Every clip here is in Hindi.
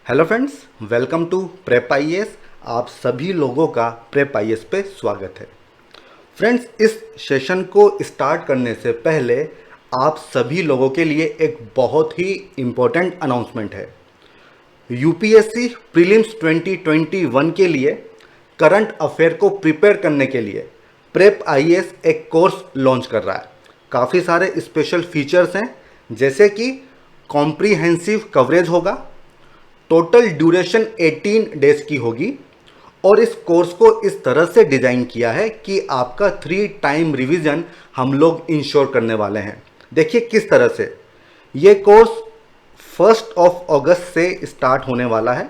Hello friends, welcome to prep IAS. आप सभी लोगों का प्रेप आईएएस पे स्वागत है। फ्रेंड्स, इस सेशन को स्टार्ट करने से पहले आप सभी लोगों के लिए एक बहुत ही इम्पोर्टेंट अनाउंसमेंट है। यूपीएससी प्रीलिम्स 2021 के लिए करंट अफेयर को प्रिपेयर करने के लिए प्रेप आईएएस एक कोर्स लॉन्च कर रहा है। काफ़ी सारे स्पेशल फीचर्स हैं, जैसे कि कॉम्प्रिहेंसिव कवरेज होगा, टोटल ड्यूरेशन 18 डेज की होगी और इस कोर्स को इस तरह से डिज़ाइन किया है कि आपका 3 टाइम रिवीजन हम लोग इंश्योर करने वाले हैं। देखिए किस तरह से ये कोर्स 1 अगस्त से स्टार्ट होने वाला है,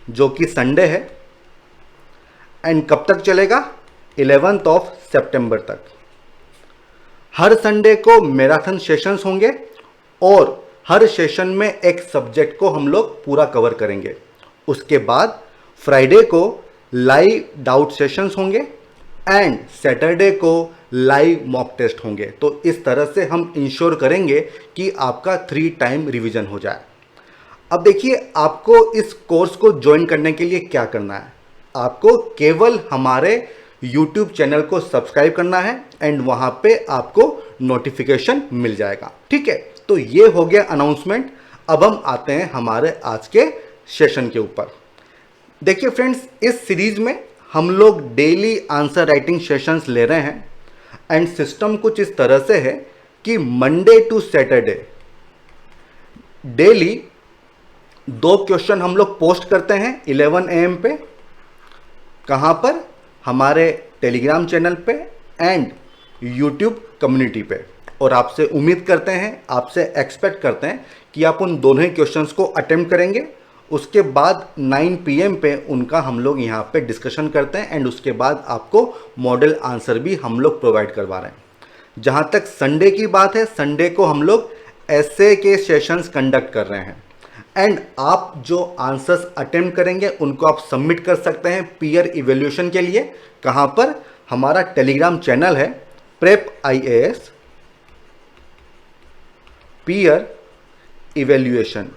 जो कि संडे है, एंड कब तक चलेगा? 11 सितंबर तक। हर संडे को मैराथन सेशंस होंगे और हर सेशन में एक सब्जेक्ट को हम लोग पूरा कवर करेंगे। उसके बाद फ्राइडे को लाइव डाउट सेशंस होंगे एंड सैटरडे को लाइव मॉक टेस्ट होंगे। तो इस तरह से हम इंश्योर करेंगे कि आपका 3 टाइम रिवीजन हो जाए। अब देखिए, आपको इस कोर्स को ज्वाइन करने के लिए क्या करना है। आपको केवल हमारे YouTube चैनल को सब्सक्राइब करना है एंड वहाँ पे आपको नोटिफिकेशन मिल जाएगा। ठीक है, तो ये हो गया अनाउंसमेंट। अब हम आते हैं हमारे आज के सेशन के ऊपर। देखिए फ्रेंड्स, इस सीरीज में हम लोग डेली आंसर राइटिंग सेशंस ले रहे हैं एंड सिस्टम कुछ इस तरह से है कि Monday to Saturday daily 2 question हम लोग पोस्ट करते हैं 11 AM पे। कहाँ पर? हमारे टेलीग्राम चैनल पे एंड यूट्यूब कम्युनिटी पे। और आपसे उम्मीद करते हैं, आपसे एक्सपेक्ट करते हैं कि आप उन दोनों ही क्वेश्चंस को अटेम्प्ट करेंगे। उसके बाद 9 PM पे उनका हम लोग यहाँ पे डिस्कशन करते हैं एंड उसके बाद आपको मॉडल आंसर भी हम लोग प्रोवाइड करवा रहे हैं। जहाँ तक संडे की बात है, संडे को हम लोग एसए के सेशंस कंडक्ट कर रहे हैं एंड आप जो आंसर्स अटेम्प्ट करेंगे उनको आप सबमिट कर सकते हैं पीयर इवेल्यूशन के लिए। कहाँ पर? हमारा टेलीग्राम चैनल है prep IAS peer evaluation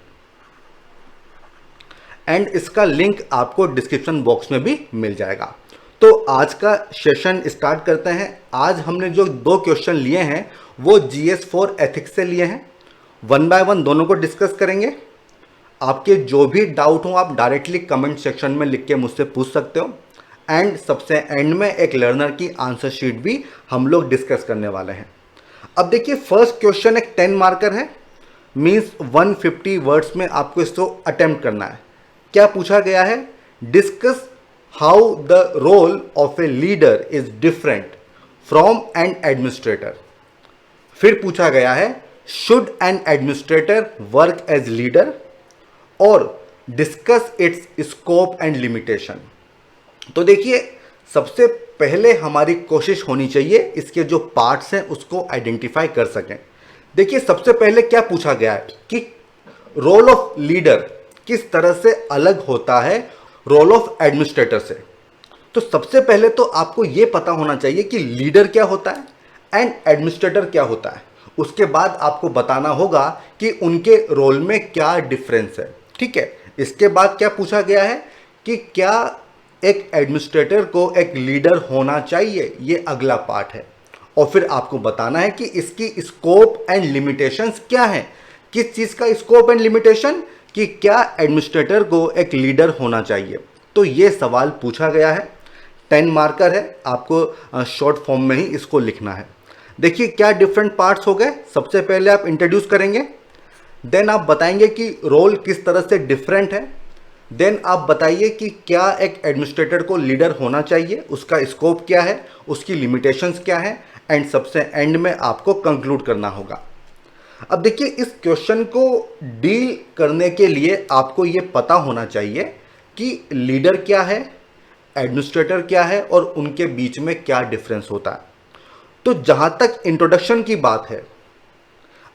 and इसका लिंक आपको डिस्क्रिप्शन बॉक्स में भी मिल जाएगा। तो आज का सेशन स्टार्ट करते हैं। आज हमने जो 2 क्वेश्चन लिए हैं वो GS4 एथिक्स से लिए हैं। 1 बाय 1 दोनों को डिस्कस करेंगे। आपके जो भी डाउट हो आप डायरेक्टली कमेंट सेक्शन में लिख के मुझसे पूछ सकते हो एंड सबसे एंड में एक लर्नर की आंसर शीट भी हम लोग डिस्कस करने वाले हैं। अब देखिए, फर्स्ट क्वेश्चन एक 10 मार्कर है, मीन्स 150 वर्ड्स में आपको इसको अटेम्प्ट करना है। क्या पूछा गया है? Discuss how the role of a leader is different from an administrator. फिर पूछा गया है, should an administrator work as leader, और discuss its scope and limitation. तो देखिए, सबसे पहले हमारी कोशिश होनी चाहिए इसके जो पार्ट्स हैं उसको आइडेंटिफाई कर सकें। देखिए, सबसे पहले क्या पूछा गया है कि रोल ऑफ लीडर किस तरह से अलग होता है रोल ऑफ एडमिनिस्ट्रेटर से। तो सबसे पहले तो आपको यह पता होना चाहिए कि लीडर क्या होता है एंड एडमिनिस्ट्रेटर क्या होता है। उसके बाद आपको बताना होगा कि उनके रोल में क्या डिफरेंस है। ठीक है, इसके बाद क्या पूछा गया है कि क्या एक एडमिनिस्ट्रेटर को एक लीडर होना चाहिए, ये अगला पार्ट है। और फिर आपको बताना है कि इसकी स्कोप एंड लिमिटेशंस क्या हैं। किस चीज़ का स्कोप एंड लिमिटेशन? कि क्या एडमिनिस्ट्रेटर को एक लीडर होना चाहिए। तो ये सवाल पूछा गया है, 10 मार्कर है, आपको शॉर्ट फॉर्म में ही इसको लिखना है। देखिए क्या डिफरेंट पार्ट्स हो गए। सबसे पहले आप इंट्रोड्यूस करेंगे, देन आप बताएंगे कि रोल किस तरह से डिफरेंट है, देन आप बताइए कि क्या एक एडमिनिस्ट्रेटर को लीडर होना चाहिए, उसका स्कोप क्या है, उसकी लिमिटेशंस क्या है, एंड सबसे एंड में आपको कंक्लूड करना होगा। अब देखिए, इस क्वेश्चन को डील करने के लिए आपको ये पता होना चाहिए कि लीडर क्या है, एडमिनिस्ट्रेटर क्या है और उनके बीच में क्या डिफरेंस होता है। तो जहां तक इंट्रोडक्शन की बात है,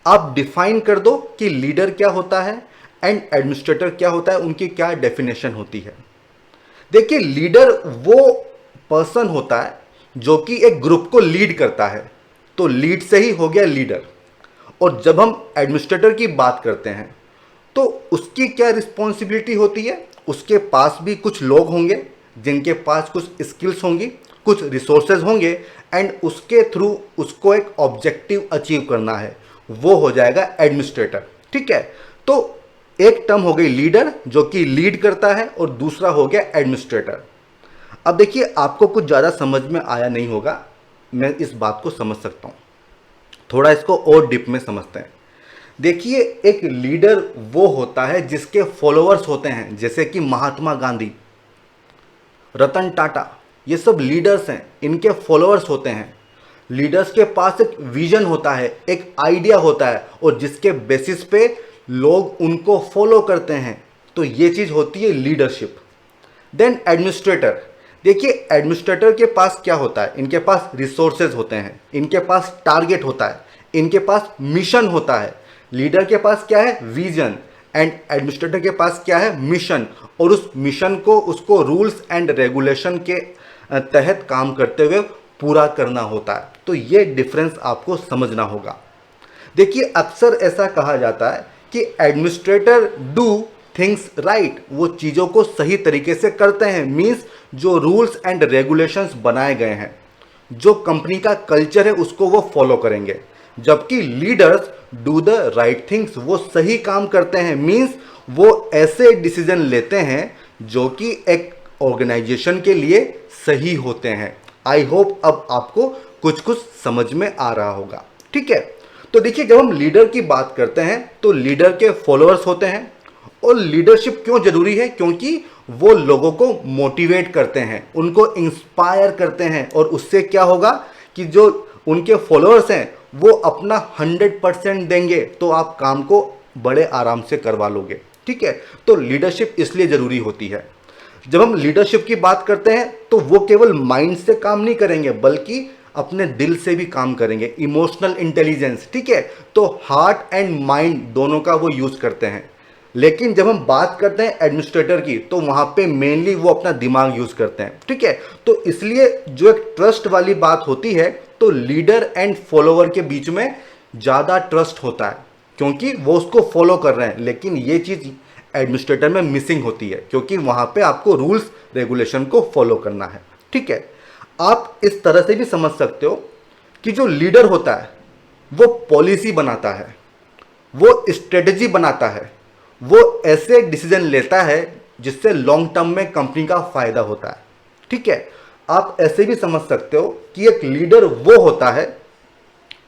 आप डिफाइन कर दो कि लीडर क्या होता है एंड एडमिनिस्ट्रेटर क्या होता है, उनकी क्या डेफिनेशन होती है। देखिए, लीडर वो पर्सन होता है जो कि एक ग्रुप को लीड करता है, तो लीड से ही हो गया लीडर। और जब हम एडमिनिस्ट्रेटर की बात करते हैं तो उसकी क्या रिस्पॉन्सिबिलिटी होती है? उसके पास भी कुछ लोग होंगे जिनके पास कुछ स्किल्स होंगी, कुछ रिसोर्सेज होंगे, एंड उसके थ्रू उसको एक ऑब्जेक्टिव अचीव करना है, वो हो जाएगा एडमिनिस्ट्रेटर। ठीक है, तो एक टर्म हो गई लीडर जो कि लीड करता है, और दूसरा हो गया एडमिनिस्ट्रेटर। अब देखिए, आपको कुछ ज़्यादा समझ में आया नहीं होगा, मैं इस बात को समझ सकता हूँ, थोड़ा इसको और डीप में समझते हैं। देखिए, एक लीडर वो होता है जिसके फॉलोअर्स होते हैं, जैसे कि महात्मा गांधी, रतन टाटा, ये सब लीडर्स हैं, इनके फॉलोअर्स होते हैं। लीडर्स के पास एक विजन होता है, एक आइडिया होता है, और जिसके बेसिस पे लोग उनको फॉलो करते हैं, तो ये चीज़ होती है लीडरशिप। देन एडमिनिस्ट्रेटर, देखिए एडमिनिस्ट्रेटर के पास क्या होता है, इनके पास रिसोर्सेज होते हैं, इनके पास टारगेट होता है, इनके पास मिशन होता है। लीडर के पास क्या है? विजन। एंड एडमिनिस्ट्रेटर के पास क्या है? मिशन। और उस मिशन को उसको रूल्स एंड रेगुलेशन के तहत काम करते हुए पूरा करना होता है। तो ये डिफरेंस आपको समझना होगा। देखिए, अक्सर ऐसा कहा जाता है कि एडमिनिस्ट्रेटर डू थिंग्स राइट, वो चीज़ों को सही तरीके से करते हैं, मीन्स जो रूल्स एंड रेगुलेशंस बनाए गए हैं, जो कंपनी का कल्चर है, उसको वो फॉलो करेंगे। जबकि leaders do the right things, वो सही काम करते हैं, मीन्स वो ऐसे डिसीजन लेते हैं जो कि एक ऑर्गेनाइजेशन के लिए सही होते हैं। आई होप अब आपको कुछ कुछ समझ में आ रहा होगा। ठीक है, तो देखिए, जब हम लीडर की बात करते हैं तो लीडर के फॉलोअर्स होते हैं। और लीडरशिप क्यों जरूरी है? क्योंकि वो लोगों को मोटिवेट करते हैं, उनको इंस्पायर करते हैं, और उससे क्या होगा कि जो उनके फॉलोअर्स हैं वो अपना 100% देंगे, तो आप काम को बड़े आराम से करवा लोगे। ठीक है, तो लीडरशिप इसलिए जरूरी होती है। जब हम लीडरशिप की बात करते हैं तो वो केवल माइंड से काम नहीं करेंगे, बल्कि अपने दिल से भी काम करेंगे, इमोशनल इंटेलिजेंस। ठीक है, तो हार्ट एंड माइंड दोनों का वो यूज करते हैं। लेकिन जब हम बात करते हैं एडमिनिस्ट्रेटर की, तो वहां पे मेनली वो अपना दिमाग यूज करते हैं। ठीक है, तो इसलिए जो एक ट्रस्ट वाली बात होती है, तो लीडर एंड फॉलोवर के बीच में ज्यादा ट्रस्ट होता है, क्योंकि वो उसको फॉलो कर रहे हैं। लेकिन ये चीज एडमिनिस्ट्रेटर में मिसिंग होती है, क्योंकि वहां पे आपको रूल्स रेगुलेशन को फॉलो करना है। ठीक है, आप इस तरह से भी समझ सकते हो कि जो लीडर होता है वो पॉलिसी बनाता है, वो स्ट्रेटजी बनाता है, वो ऐसे डिसीजन लेता है जिससे लॉन्ग टर्म में कंपनी का फायदा होता है। ठीक है, आप ऐसे भी समझ सकते हो कि एक लीडर वो होता है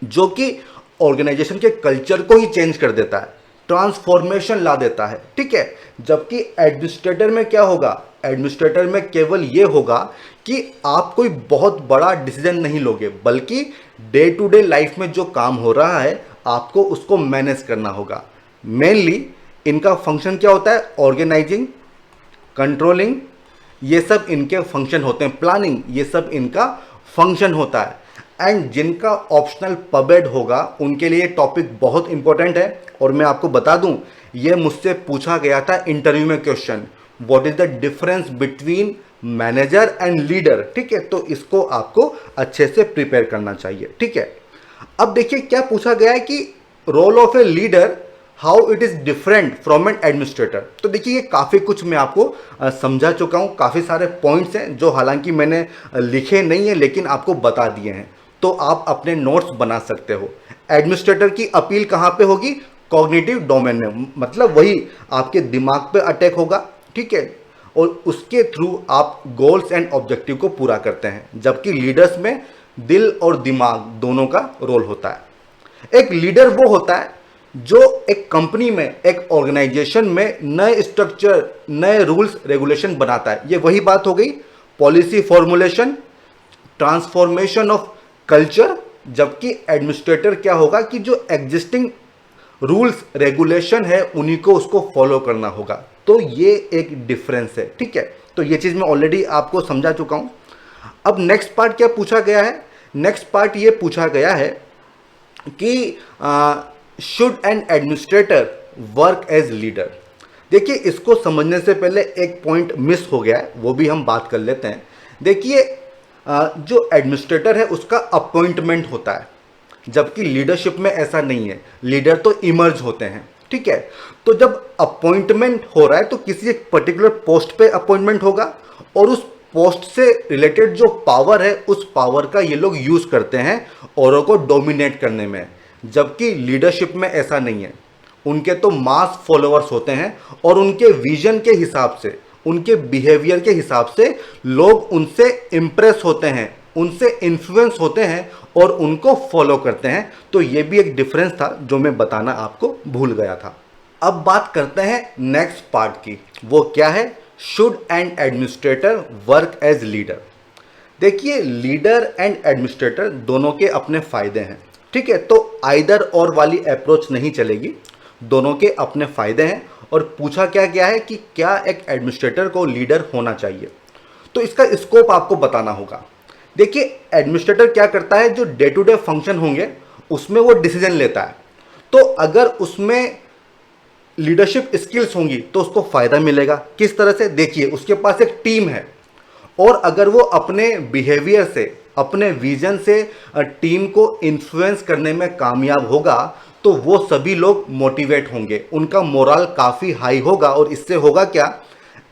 जो कि ऑर्गेनाइजेशन के कल्चर को ही चेंज कर देता है, ट्रांसफॉर्मेशन ला देता है। ठीक है, जबकि एडमिनिस्ट्रेटर में क्या होगा? एडमिनिस्ट्रेटर में केवल ये होगा कि आप कोई बहुत बड़ा डिसीजन नहीं लोगे, बल्कि डे टू डे लाइफ में जो काम हो रहा है आपको उसको मैनेज करना होगा। मेनली इनका फंक्शन क्या होता है? ऑर्गेनाइजिंग, कंट्रोलिंग, ये सब इनके फंक्शन होते हैं, प्लानिंग, ये सब इनका फंक्शन होता है। एंड जिनका ऑप्शनल पबेड होगा उनके लिए टॉपिक बहुत इंपॉर्टेंट है, और मैं आपको बता दूं, ये मुझसे पूछा गया था इंटरव्यू में question, what is the difference between manager and leader. ठीक है, तो इसको आपको अच्छे से प्रिपेयर करना चाहिए। ठीक है, अब देखिए क्या पूछा गया है कि role of a leader, how it is different from an administrator. तो देखिए, ये काफ़ी कुछ मैं आपको समझा चुका हूँ, काफ़ी सारे पॉइंट्स हैं जो हालांकि मैंने लिखे नहीं है लेकिन आपको बता दिए हैं, तो आप अपने नोट्स बना सकते हो। एडमिनिस्ट्रेटर की अपील कहाँ पे होगी? कॉग्निटिव डोमेन में, मतलब वही आपके दिमाग पे अटैक होगा। ठीक है, और उसके थ्रू आप गोल्स एंड ऑब्जेक्टिव को पूरा करते हैं, जबकि लीडर्स में दिल और दिमाग दोनों का रोल होता है। एक लीडर वो होता है जो एक कंपनी में, एक ऑर्गेनाइजेशन में नए स्ट्रक्चर, नए रूल्स रेगुलेशन बनाता है। ये वही बात हो गई, policy formulation, transformation of culture. जबकि एडमिनिस्ट्रेटर क्या होगा कि जो एग्जिस्टिंग रूल्स रेगुलेशन है उन्हीं को उसको फॉलो करना होगा। तो ये एक डिफरेंस है। ठीक है, तो ये चीज़ मैं ऑलरेडी आपको समझा चुका हूं। अब नेक्स्ट पार्ट क्या पूछा गया है? नेक्स्ट पार्ट ये पूछा गया है कि should an administrator work as leader. देखिए, इसको समझने से पहले एक पॉइंट मिस हो गया है, वो भी हम बात कर लेते हैं। देखिए, जो एडमिनिस्ट्रेटर है उसका अपॉइंटमेंट होता है, जबकि लीडरशिप में ऐसा नहीं है। लीडर तो इमर्ज होते हैं। ठीक है। तो जब अपॉइंटमेंट हो रहा है तो किसी एक पर्टिकुलर पोस्ट पे अपॉइंटमेंट होगा और उस पोस्ट से रिलेटेड जो पावर है उस पावर का ये लोग यूज करते हैं औरों को डोमिनेट करने में। जबकि लीडरशिप में ऐसा नहीं है, उनके तो मास फॉलोअर्स होते हैं और उनके विजन के हिसाब से, उनके बिहेवियर के हिसाब से लोग उनसे इंप्रेस होते हैं, उनसे इन्फ्लुएंस होते हैं और उनको फॉलो करते हैं। तो ये भी एक डिफरेंस था जो मैं बताना आपको भूल गया था। अब बात करते हैं नेक्स्ट पार्ट की, वो क्या है, should an administrator work as leader. देखिए, लीडर एंड एडमिनिस्ट्रेटर दोनों के अपने फायदे हैं, ठीक है। तो आइदर और वाली अप्रोच नहीं चलेगी, दोनों के अपने फायदे हैं। और पूछा क्या गया है कि क्या एक एडमिनिस्ट्रेटर को लीडर होना चाहिए, तो इसका स्कोप आपको बताना होगा। देखिए, एडमिनिस्ट्रेटर क्या करता है, जो डे टू डे फंक्शन होंगे उसमें वो डिसीजन लेता है। तो अगर उसमें लीडरशिप स्किल्स होंगी तो उसको फायदा मिलेगा। किस तरह से, देखिए, उसके पास एक टीम है और अगर वो अपने बिहेवियर से, अपने विजन से टीम को इन्फ्लुएंस करने में कामयाब होगा तो वो सभी लोग मोटिवेट होंगे, उनका मोरल काफ़ी हाई होगा और इससे होगा क्या,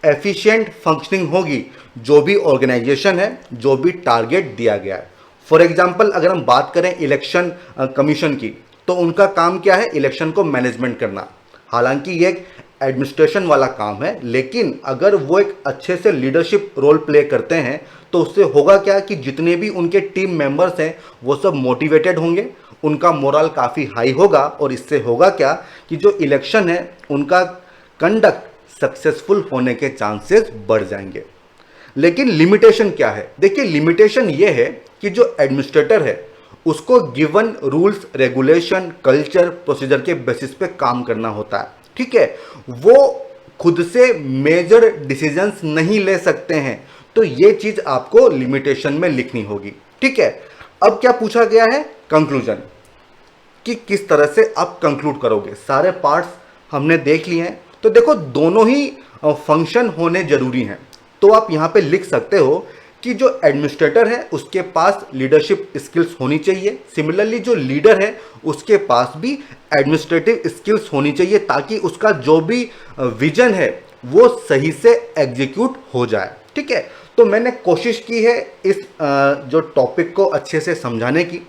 एफिशिएंट फंक्शनिंग होगी जो भी ऑर्गेनाइजेशन है, जो भी टारगेट दिया गया है। फॉर एग्जांपल अगर हम बात करें इलेक्शन कमीशन की, तो उनका काम क्या है, इलेक्शन को मैनेजमेंट करना। हालांकि ये एक एडमिनिस्ट्रेशन वाला काम है, लेकिन अगर वो एक अच्छे से लीडरशिप रोल प्ले करते हैं तो उससे होगा क्या कि जितने भी उनके टीम मेंबर्स हैं वो सब मोटिवेटेड होंगे, उनका मोरल काफ़ी हाई होगा और इससे होगा क्या कि जो इलेक्शन है उनका कंडक्ट सक्सेसफुल होने के चांसेस बढ़ जाएंगे। लेकिन लिमिटेशन क्या है, देखिए, लिमिटेशन ये है कि जो एडमिनिस्ट्रेटर है उसको given rules, regulation, culture, procedure के बेसिस पे काम करना होता है, ठीक है। वो खुद से मेजर डिसीजंस नहीं ले सकते हैं, तो ये चीज आपको लिमिटेशन में लिखनी होगी, ठीक है। अब क्या पूछा गया है, कंक्लूजन, कि किस तरह से आप कंक्लूड करोगे। सारे पार्ट्स हमने देख लिए हैं। तो देखो, दोनों ही फंक्शन होने जरूरी हैं। तो आप यहाँ पे लिख सकते हो कि जो एडमिनिस्ट्रेटर है उसके पास लीडरशिप स्किल्स होनी चाहिए, सिमिलरली जो लीडर है उसके पास भी एडमिनिस्ट्रेटिव स्किल्स होनी चाहिए, ताकि उसका जो भी विजन है वो सही से एग्जीक्यूट हो जाए, ठीक है। तो मैंने कोशिश की है इस जो टॉपिक को अच्छे से समझाने की।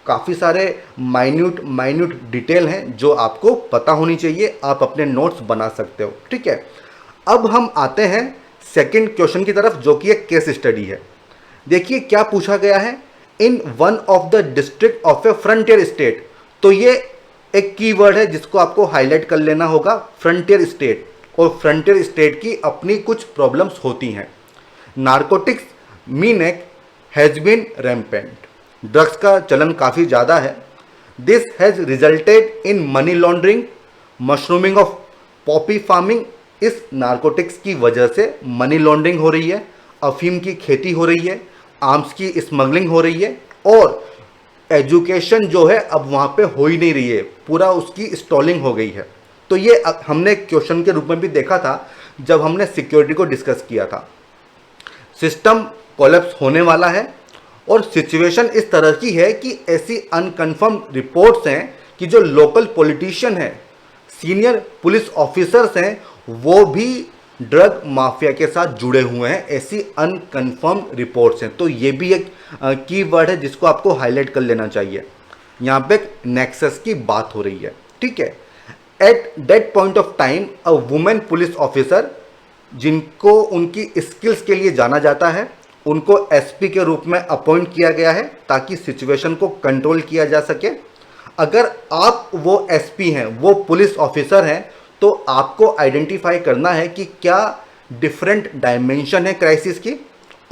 काफ़ी सारे माइन्यूट डिटेल हैं जो आपको पता होनी चाहिए, आप अपने नोट्स बना सकते हो, ठीक है। अब हम आते हैं सेकंड क्वेश्चन की तरफ, जो कि एक केस स्टडी है। देखिए क्या पूछा गया है, in one of the district of A frontier state. तो ये एक कीवर्ड है जिसको आपको हाईलाइट कर लेना होगा, फ्रंटियर स्टेट। और फ्रंटियर स्टेट की अपनी कुछ प्रॉब्लम्स होती हैं। Narcotics menace has been rampant, drugs का चलन काफ़ी ज़्यादा है। This has resulted in money laundering, mushrooming of poppy farming. इस नारकोटिक्स की वजह से मनी लॉन्ड्रिंग हो रही है, अफीम की खेती हो रही है, आर्म्स की स्मगलिंग हो रही है और एजुकेशन जो है अब वहाँ पे हो ही नहीं रही है, पूरा उसकी स्टॉलिंग हो गई है। तो ये हमने क्वेश्चन के रूप में भी देखा था जब हमने सिक्योरिटी को डिस्कस किया था। सिस्टम कोलैप्स होने वाला है और सिचुएशन इस तरह की है कि ऐसी अनकन्फर्म रिपोर्ट्स हैं कि जो लोकल पॉलिटिशियन है, सीनियर पुलिस ऑफिसर्स हैं, वो भी ड्रग माफिया के साथ जुड़े हुए हैं। ऐसी अनकन्फर्म रिपोर्ट्स हैं। तो ये भी एक कीवर्ड है जिसको आपको हाईलाइट कर लेना चाहिए। यहाँ पे नेक्सस की बात हो रही है, ठीक है। At that point of time a women police officer, जिनको उनकी स्किल्स के लिए जाना जाता है, उनको एसपी के रूप में अपॉइंट किया गया है ताकि सिचुएशन को कंट्रोल किया जा सके। अगर आप वो एसपी हैं, वो पुलिस ऑफिसर हैं, तो आपको आइडेंटिफाई करना है कि क्या डिफरेंट डायमेंशन है क्राइसिस की,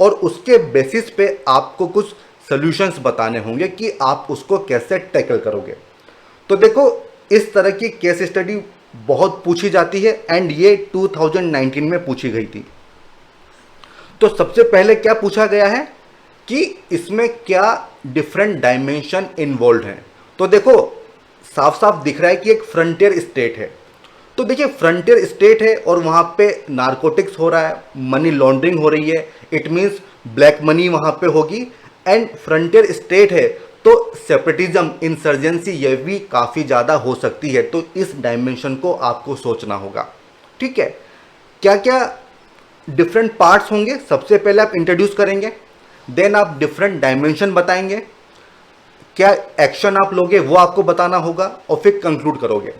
और उसके बेसिस पे आपको कुछ सॉल्यूशंस बताने होंगे कि आप उसको कैसे टैकल करोगे। तो देखो, इस तरह की केस स्टडी बहुत पूछी जाती है एंड ये 2019 में पूछी गई थी। तो सबसे पहले क्या पूछा गया है कि इसमें क्या डिफरेंट डायमेंशन इन्वॉल्व हैं। तो देखो, साफ साफ दिख रहा है कि एक फ्रंटियर स्टेट है। तो देखिए, फ्रंटियर स्टेट है और वहाँ पे नारकोटिक्स हो रहा है, मनी लॉन्ड्रिंग हो रही है, इट मीन्स ब्लैक मनी वहाँ पे होगी। एंड फ्रंटियर स्टेट है तो सेपरेटिज्म, इंसर्जेंसी ये भी काफ़ी ज़्यादा हो सकती है, तो इस डायमेंशन को आपको सोचना होगा। ठीक है, क्या क्या डिफरेंट पार्ट्स होंगे, सबसे पहले आप इंट्रोड्यूस करेंगे, देन आप डिफरेंट डायमेंशन बताएंगे, क्या एक्शन आप लोगे वो आपको बताना होगा, और फिर कंक्लूड करोगे।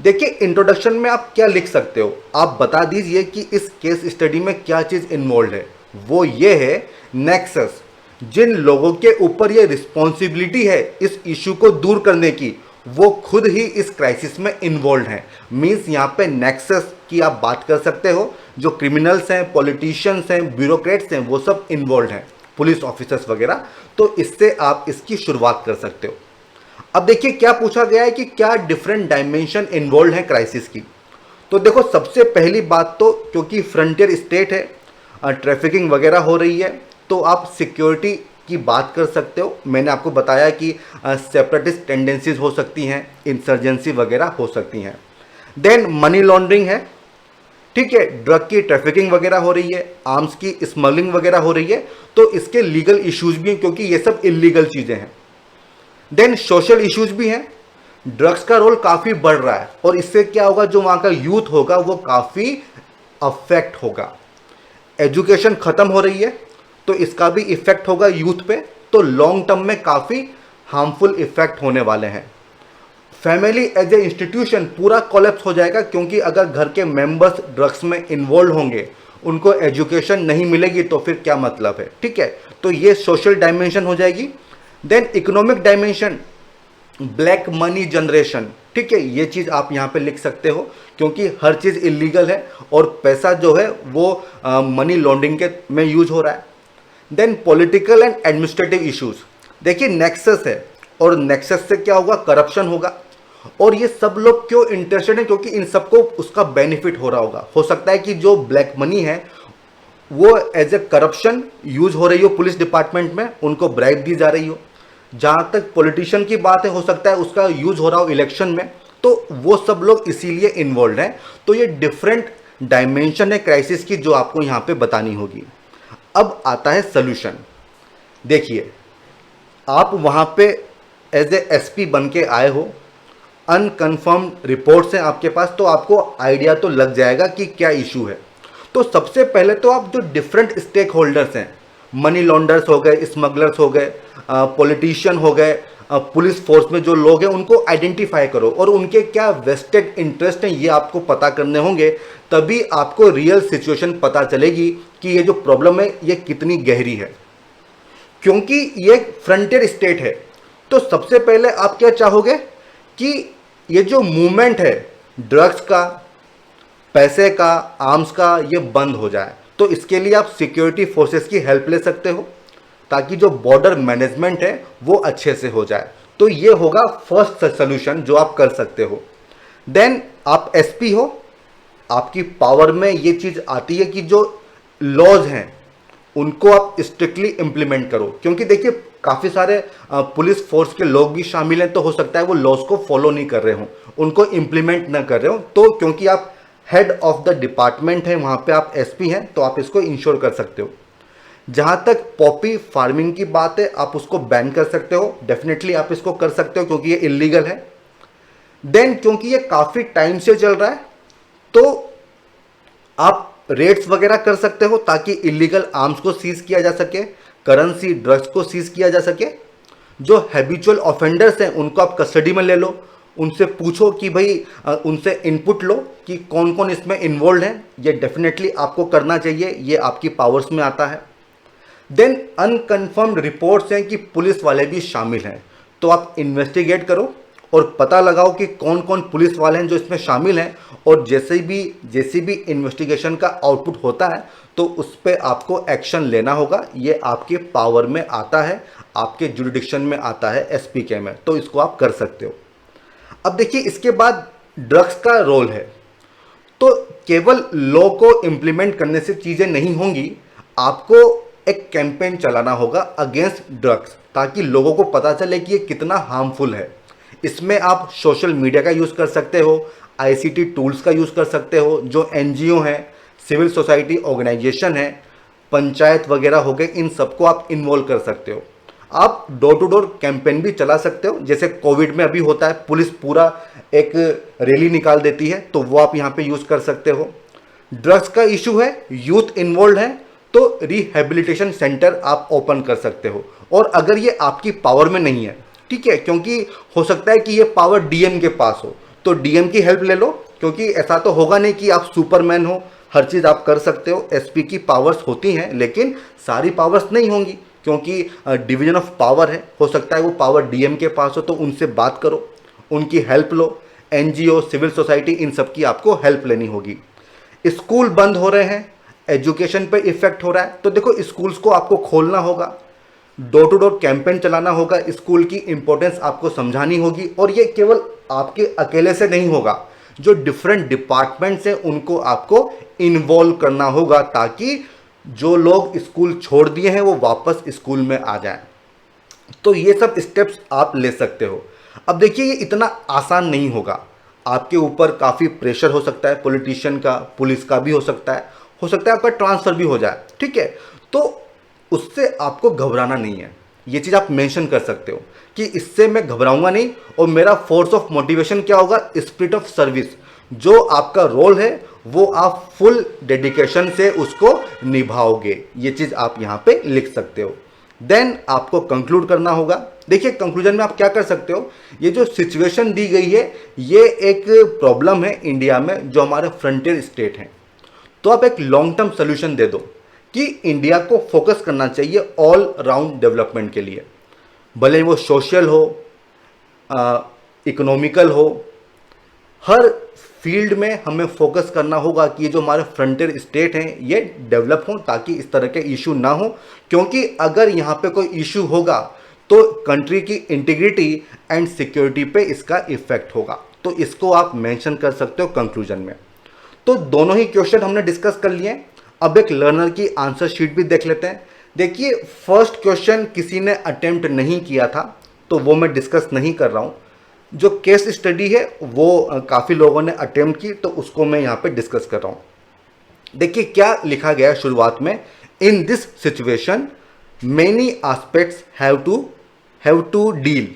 देखिए, इंट्रोडक्शन में आप क्या लिख सकते हो, आप बता दीजिए कि इस केस स्टडी में क्या चीज़ इन्वॉल्व है। वो ये है नेक्सस, जिन लोगों के ऊपर ये रिस्पॉन्सिबिलिटी है इस इशू को दूर करने की, वो खुद ही इस क्राइसिस में इन्वॉल्व हैं। मीन्स यहाँ पे नेक्सस की आप बात कर सकते हो, जो क्रिमिनल्स हैं, पॉलिटिशियंस हैं, ब्यूरोक्रेट्स हैं, वो सब इन्वॉल्व हैं, पुलिस ऑफिसर्स वगैरह। तो इससे आप इसकी शुरुआत कर सकते हो। अब देखिए क्या पूछा गया है कि क्या डिफरेंट डायमेंशन इन्वॉल्व हैं क्राइसिस की। तो देखो, सबसे पहली बात तो क्योंकि फ्रंटियर स्टेट है, ट्रैफिकिंग वगैरह हो रही है, तो आप सिक्योरिटी की बात कर सकते हो। मैंने आपको बताया कि सेपरेटिस्ट टेंडेंसीज हो सकती हैं, इंसर्जेंसी वगैरह हो सकती हैं। देन मनी लॉन्ड्रिंग है, ठीक है, ड्रग की ट्रैफिकिंग वगैरह हो रही है, आर्म्स की स्मगलिंग वगैरह हो रही है, तो इसके लीगल इश्यूज भी हैं क्योंकि ये सब इलीगल चीज़ें हैं। देन सोशल इश्यूज भी हैं, ड्रग्स का रोल काफ़ी बढ़ रहा है और इससे क्या होगा, जो वहाँ का यूथ होगा वो काफ़ी अफेक्ट होगा। एजुकेशन ख़त्म हो रही है तो इसका भी इफेक्ट होगा यूथ पे, तो लॉन्ग टर्म में काफ़ी हार्मफुल इफेक्ट होने वाले हैं। फैमिली एज ए इंस्टीट्यूशन पूरा कोलैप्स हो जाएगा, क्योंकि अगर घर के मेंबर्स ड्रग्स में इन्वॉल्व होंगे, उनको एजुकेशन नहीं मिलेगी तो फिर क्या मतलब है। ठीक है, तो ये सोशल डायमेंशन हो जाएगी। Then economic dimension, black money generation, ठीक है, ये चीज़ आप यहाँ पे लिख सकते हो क्योंकि हर चीज़ इलीगल है और पैसा जो है वो मनी लॉन्ड्रिंग के में यूज हो रहा है। Then political and administrative issues, देखिए नेक्सस है और नेक्सस से क्या होगा, करप्शन होगा, और ये सब लोग क्यों इंटरेस्टेड हैं, क्योंकि इन सबको उसका बेनिफिट हो रहा होगा। हो सकता है कि जो ब्लैक मनी है वो एज ए करप्शन यूज हो रही हो पुलिस डिपार्टमेंट में, उनको ब्राइब दी जा रही हो। जहाँ तक पॉलिटिशियन की बात है, हो सकता है उसका यूज हो रहा हो इलेक्शन में, तो वो सब लोग इसीलिए इन्वॉल्व हैं। तो ये डिफरेंट डायमेंशन है क्राइसिस की जो आपको यहाँ पे बतानी होगी। अब आता है सोल्यूशन। देखिए, आप वहाँ पे एज ए एसपी बन के आए हो, अनकन्फर्म्ड रिपोर्ट्स हैं आपके पास, तो आपको आइडिया तो लग जाएगा कि क्या इशू है। तो सबसे पहले तो आप जो डिफरेंट स्टेक होल्डर्स हैं, मनी लॉन्डर्स हो गए, स्मगलर्स हो गए, पॉलिटिशियन हो गए, पुलिस फोर्स में जो लोग हैं, उनको आइडेंटिफाई करो और उनके क्या वेस्टेड इंटरेस्ट हैं ये आपको पता करने होंगे। तभी आपको रियल सिचुएशन पता चलेगी कि ये जो प्रॉब्लम है ये कितनी गहरी है, क्योंकि ये फ्रंटियर स्टेट है। तो सबसे पहले आप क्या चाहोगे कि ये जो मूवमेंट है ड्रग्स का, पैसे का, आर्म्स का, ये बंद हो जाए। तो इसके लिए आप सिक्योरिटी फोर्सेस की हेल्प ले सकते हो ताकि जो बॉर्डर मैनेजमेंट है वो अच्छे से हो जाए। तो ये होगा फर्स्ट सोल्यूशन जो आप कर सकते हो। देन आप एसपी हो, आपकी पावर में ये चीज़ आती है कि जो लॉज हैं उनको आप स्ट्रिक्टली इंप्लीमेंट करो, क्योंकि देखिए काफ़ी सारे पुलिस फोर्स के लोग भी शामिल हैं, तो हो सकता है वो लॉज को फॉलो नहीं कर रहे हो, उनको इंप्लीमेंट ना कर रहे हो। तो क्योंकि आप हेड ऑफ द डिपार्टमेंट हैं, वहाँ पे आप एसपी हैं, तो आप इसको इंश्योर कर सकते हो। जहाँ तक पॉपी फार्मिंग की बात है, आप उसको बैन कर सकते हो, डेफिनेटली आप इसको कर सकते हो क्योंकि ये इलीगल है। देन क्योंकि ये काफ़ी टाइम से चल रहा है, तो आप रेड्स वगैरह कर सकते हो ताकि इलीगल आर्म्स को सीज किया जा सके, करेंसी, ड्रग्स को सीज किया जा सके। जो हैबिचुअल ऑफेंडर्स हैं उनको आप कस्टडी में ले लो, उनसे पूछो कि भाई उनसे इनपुट लो कि कौन कौन इसमें इन्वॉल्व हैं। ये डेफिनेटली आपको करना चाहिए, ये आपकी पावर्स में आता है। देन अनकन्फर्म्ड रिपोर्ट्स हैं कि पुलिस वाले भी शामिल हैं, तो आप इन्वेस्टिगेट करो और पता लगाओ कि कौन कौन पुलिस वाले हैं जो इसमें शामिल हैं, और जैसे भी इन्वेस्टिगेशन का आउटपुट होता है तो उस पर आपको एक्शन लेना होगा। ये आपके पावर में आता है, आपके जुरिडिक्शन में आता है एसपी के में, तो इसको आप कर सकते हो। अब देखिए, इसके बाद ड्रग्स का रोल है, तो केवल लॉ को इम्प्लीमेंट करने से चीज़ें नहीं होंगी, आपको एक कैंपेन चलाना होगा अगेंस्ट ड्रग्स, ताकि लोगों को पता चले कि ये कितना हार्मफुल है। इसमें आप सोशल मीडिया का यूज़ कर सकते हो, आईसीटी टूल्स का यूज़ कर सकते हो, जो एनजीओ हैं, सिविल सोसाइटी ऑर्गेनाइजेशन है, पंचायत वगैरह हो गए, इन सबको आप इन्वॉल्व कर सकते हो। आप डोर टू डोर कैंपेन भी चला सकते हो, जैसे कोविड में अभी होता है, पुलिस पूरा एक रैली निकाल देती है, तो वो आप यहाँ पे यूज कर सकते हो। ड्रग्स का इशू है, यूथ इन्वॉल्व है, तो रिहेबिलिटेशन सेंटर आप ओपन कर सकते हो। और अगर ये आपकी पावर में नहीं है, ठीक है, क्योंकि हो सकता है कि ये पावर डीएम के पास हो, तो डीएम की हेल्प ले लो, क्योंकि ऐसा तो होगा नहीं कि आप सुपरमैन हो, हर चीज़ आप कर सकते हो। एसपी की पावर्स होती हैं, लेकिन सारी पावर्स नहीं होंगी, क्योंकि डिवीजन ऑफ पावर है। हो सकता है वो पावर डीएम के पास हो, तो उनसे बात करो, उनकी हेल्प लो। एनजीओ, सिविल सोसाइटी, इन सब की आपको हेल्प लेनी होगी। स्कूल बंद हो रहे हैं, एजुकेशन पे इफेक्ट हो रहा है, तो देखो स्कूल्स को आपको खोलना होगा, डोर टू डोर कैंपेन चलाना होगा, स्कूल की इंपॉर्टेंस आपको समझानी होगी। और ये केवल आपके अकेले से नहीं होगा, जो डिफरेंट डिपार्टमेंट्स हैं उनको आपको इन्वॉल्व करना होगा, ताकि जो लोग स्कूल छोड़ दिए हैं वो वापस स्कूल में आ जाएं। तो ये सब स्टेप्स आप ले सकते हो। अब देखिए, ये इतना आसान नहीं होगा, आपके ऊपर काफ़ी प्रेशर हो सकता है, पॉलिटिशियन का, पुलिस का भी हो सकता है आपका ट्रांसफ़र भी हो जाए, ठीक है। तो उससे आपको घबराना नहीं है, ये चीज़ आप मेंशन कर सकते हो कि इससे मैं घबराऊंगा नहीं, और मेरा फोर्स ऑफ मोटिवेशन क्या होगा, स्पिरिट ऑफ सर्विस। जो आपका रोल है वो आप फुल डेडिकेशन से उसको निभाओगे, ये चीज़ आप यहाँ पे लिख सकते हो। देन आपको कंक्लूड करना होगा। देखिए, कंक्लूजन में आप क्या कर सकते हो, ये जो सिचुएशन दी गई है, ये एक प्रॉब्लम है इंडिया में, जो हमारे फ्रंटियर स्टेट हैं। तो आप एक लॉन्ग टर्म सोल्यूशन दे दो कि इंडिया को फोकस करना चाहिए ऑल राउंड डेवलपमेंट के लिए, भले वो सोशल हो, इकोनॉमिकल हो, हर फील्ड में हमें फोकस करना होगा कि ये जो हमारे फ्रंटियर स्टेट हैं ये डेवलप हों, ताकि इस तरह के इशू ना हो। क्योंकि अगर यहाँ पे कोई इशू होगा तो कंट्री की इंटीग्रिटी एंड सिक्योरिटी पे इसका इफेक्ट होगा। तो इसको आप मेंशन कर सकते हो कंक्लूजन में। तो दोनों ही क्वेश्चन हमने डिस्कस कर लिए। अब एक लर्नर की आंसर शीट भी देख लेते हैं। देखिए, फर्स्ट क्वेश्चन किसी ने अटेम्प्ट नहीं किया था, तो वो मैं डिस्कस नहीं कर रहा हूँ। जो केस स्टडी है वो काफ़ी लोगों ने अटेम्प्ट की, तो उसको मैं यहाँ पे डिस्कस कर रहा हूँ। देखिए क्या लिखा गया है शुरुआत में, in this situation many aspects have to deal.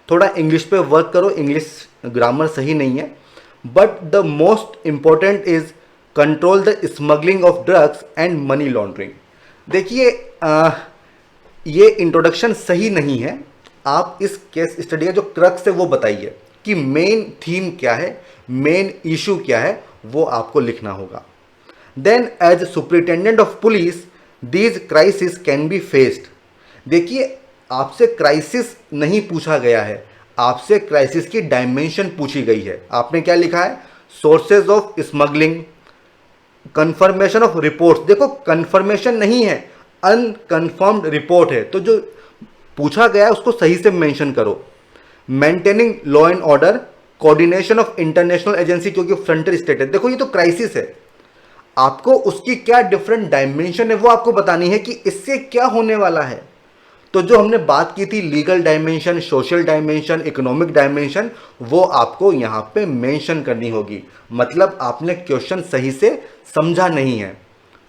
थोड़ा इंग्लिश पे वर्क करो, इंग्लिश ग्रामर सही नहीं है। But the most important is control the smuggling of drugs and money laundering. देखिए, ये इंट्रोडक्शन सही नहीं है। आप इस केस स्टडी का जो क्रक्स है वो बताइए कि मेन थीम क्या है, मेन इशू क्या है, वो आपको लिखना होगा। Then as superintendent of police these crisis can be faced. देखिए, आपसे क्राइसिस नहीं पूछा गया है, आपसे क्राइसिस की डायमेंशन पूछी गई है। आपने क्या लिखा है, sources of smuggling, confirmation of reports. देखो, कंफर्मेशन नहीं है, अनकन्फर्म्ड रिपोर्ट है, तो जो पूछा गया है उसको सही से मेंशन करो। Maintaining law and order, coordination of international agency, क्योंकि फ्रंटियर स्टेट है। देखो, ये तो क्राइसिस है, आपको उसकी क्या डिफरेंट डायमेंशन है वो आपको बतानी है कि इससे क्या होने वाला है। तो जो हमने बात की थी, legal dimension, social dimension, economic dimension, वो आपको यहाँ पे मेंशन करनी होगी। मतलब आपने क्वेश्चन सही से समझा नहीं है,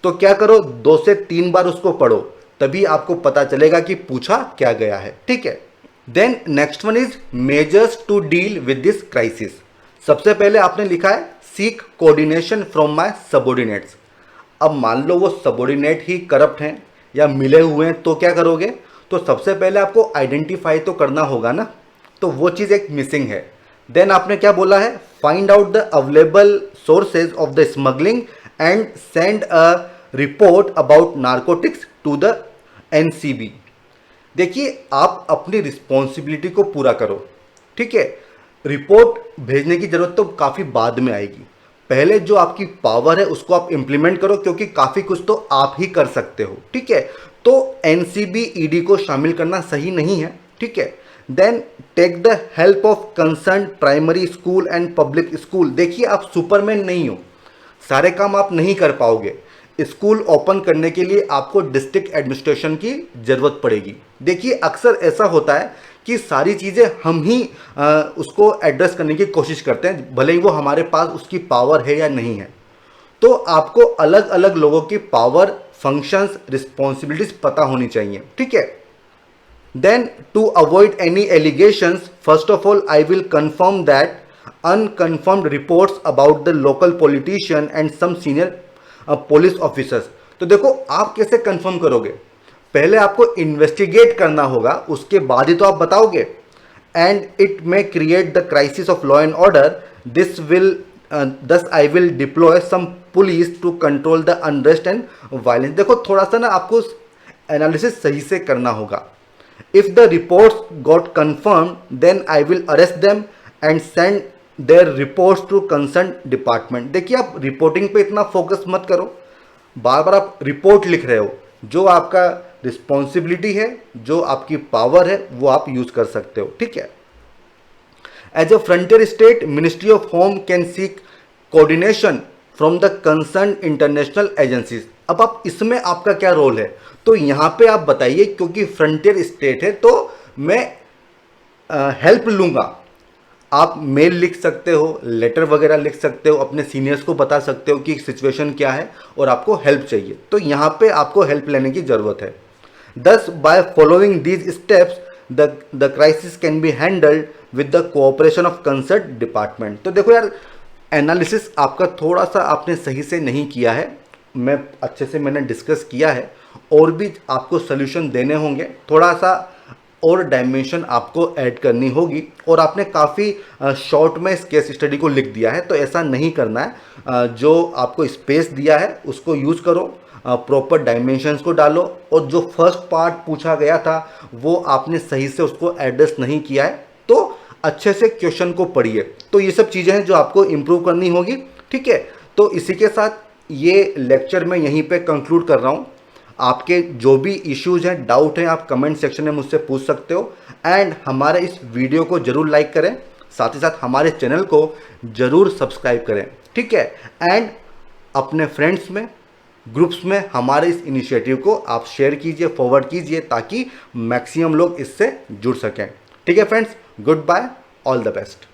तो क्या करो, 2 से 3 बार उसको पढ़ो, तभी आपको पता चलेगा कि पूछा क्या गया है, ठीक है। Then next one is measures to deal with this crisis. सबसे पहले आपने लिखा है seek coordination from my subordinates. अब मान लो वो सबऑर्डिनेट ही करप्ट हैं या मिले हुए हैं, तो क्या करोगे, तो सबसे पहले आपको आइडेंटिफाई तो करना होगा ना, तो वो चीज़ एक मिसिंग है। देन आपने क्या बोला है, find out the available sources of the smuggling and send a report about narcotics to the NCB. देखिए, आप अपनी रिस्पॉन्सिबिलिटी को पूरा करो, ठीक है। रिपोर्ट भेजने की जरूरत तो काफ़ी बाद में आएगी, पहले जो आपकी पावर है उसको आप इंप्लीमेंट करो, क्योंकि काफ़ी कुछ तो आप ही कर सकते हो, ठीक है। तो एनसीबी ईडी को शामिल करना सही नहीं है, ठीक है। Then take the help of concern primary school and public school. देखिए, आप सुपरमैन नहीं हो, सारे काम आप नहीं कर पाओगे। स्कूल ओपन करने के लिए आपको डिस्ट्रिक्ट एडमिनिस्ट्रेशन की ज़रूरत पड़ेगी। देखिए, अक्सर ऐसा होता है कि सारी चीज़ें हम ही उसको एड्रेस करने की कोशिश करते हैं, भले ही वो हमारे पास उसकी पावर है या नहीं है। तो आपको अलग अलग लोगों की पावर, फंक्शंस, रिस्पॉन्सिबिलिटीज पता होनी चाहिए, ठीक है। Then to avoid any allegations, first of all I will confirm that unconfirmed reports about the local politician and some senior police officers. तो देखो आप कैसे कंफर्म करोगे, पहले आपको इन्वेस्टिगेट करना होगा, उसके बाद ही तो आप बताओगे. And it may create the crisis of law and order, this will thus I will deploy some police to control the unrest and violence. देखो थोड़ा सा ना आपको एनालिसिस सही से करना होगा. If the reports got confirmed, then I will arrest them and send their reports to concerned department. देखिए आप रिपोर्टिंग पे इतना फोकस मत करो, बार बार आप रिपोर्ट लिख रहे हो, जो आपका रिस्पॉन्सिबिलिटी है, जो आपकी पावर है, वो आप यूज कर सकते हो. ठीक है. As a frontier state, Ministry of Home can seek coordination from the concerned international agencies. अब आप इसमें आपका क्या रोल है, तो यहाँ पे आप बताइए, क्योंकि फ्रंटियर स्टेट है तो मैं हेल्प लूँगा. आप मेल लिख सकते हो, लेटर वगैरह लिख सकते हो, अपने सीनियर्स को बता सकते हो कि सिचुएशन क्या है और आपको हेल्प चाहिए, तो यहाँ पे आपको हेल्प लेने की ज़रूरत है. Thus, by following these steps, the crisis can be handled with the cooperation of concerned department. तो देखो यार, एनालिसिस आपका थोड़ा सा आपने सही से नहीं किया है, मैं अच्छे से मैंने डिस्कस किया है, और भी आपको सोल्यूशन देने होंगे, थोड़ा सा और डायमेंशन आपको ऐड करनी होगी, और आपने काफ़ी शॉर्ट में इस केस स्टडी को लिख दिया है, तो ऐसा नहीं करना है. जो आपको स्पेस दिया है उसको यूज़ करो, प्रॉपर डायमेंशंस को डालो, और जो फर्स्ट पार्ट पूछा गया था वो आपने सही से उसको एड्रेस नहीं किया है, तो अच्छे से क्वेश्चन को पढ़िए. तो ये सब चीज़ें हैं जो आपको इम्प्रूव करनी होगी. ठीक है. तो इसी के साथ ये लेक्चर मैं यहीं पे कंक्लूड कर रहा हूँ. आपके जो भी इश्यूज हैं, डाउट हैं, आप कमेंट सेक्शन में मुझसे पूछ सकते हो. एंड हमारे इस वीडियो को ज़रूर लाइक करें, साथ ही साथ हमारे चैनल को ज़रूर सब्सक्राइब करें. ठीक है. एंड अपने फ्रेंड्स में, ग्रुप्स में हमारे इस इनिशिएटिव को आप शेयर कीजिए, फॉरवर्ड कीजिए, ताकि मैक्सिमम लोग इससे जुड़ सकें. ठीक है friends, goodbye, all the best.